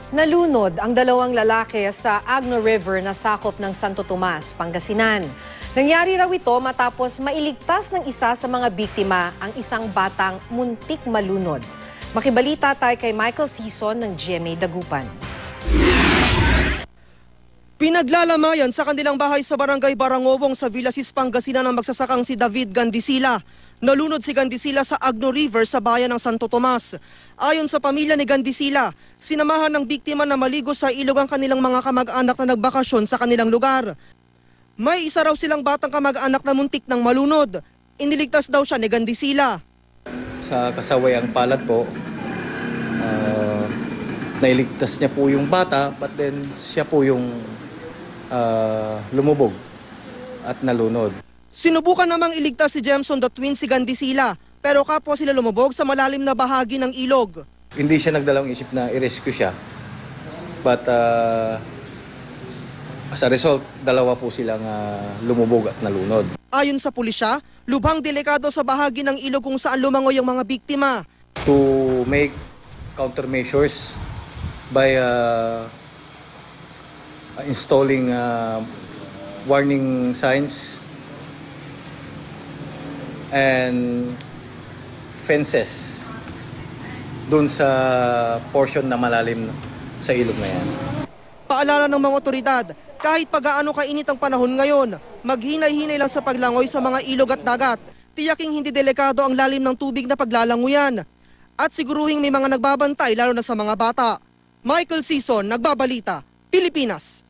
Nalunod ang dalawang lalaki sa Agno River na sakop ng Santo Tomas, Pangasinan. Nangyari raw ito matapos mailigtas ng isa sa mga biktima ang isang batang muntik malunod. Makibalita tayo kay Michael Sison ng GMA Dagupan. Pinaglalamayan sa kanilang bahay sa Barangay Barangobong sa Villasis, Pangasinan ang magsasakang si David Gandisila. Nalunod si Gandisila sa Agno River sa bayan ng Santo Tomas. Ayon sa pamilya ni Gandisila, sinamahan ng biktima na maligo sa ilog ang kanilang mga kamag-anak na nagbakasyon sa kanilang lugar. May isa raw silang batang kamag-anak na muntik ng malunod. Iniligtas daw siya ni Gandisila. Sa kasawayang palad po, nailigtas niya po yung bata, but then siya po yung lumubog at nalunod. Sinubukan namang iligtas si Jemson the Twin si Gandisila, pero kapwa sila lumubog sa malalim na bahagi ng ilog. Hindi siya nagdalawang isip na i-rescue siya, but as a result, dalawa po silang lumubog at nalunod. Ayon sa pulisya, lubhang delikado sa bahagi ng ilog kung saan lumangoy ang mga biktima. To make countermeasures by installing warning signs and fences dun sa portion na malalim sa ilog na yan. Paalala ng mga otoridad, kahit pag-aano kainit ang panahon ngayon, maghinay-hinay lang sa paglangoy sa mga ilog at dagat. Tiyaking hindi delikado ang lalim ng tubig na paglalanguyan. At siguruhing may mga nagbabantay lalo na sa mga bata. Michael Sison, Nagbabalita, Pilipinas.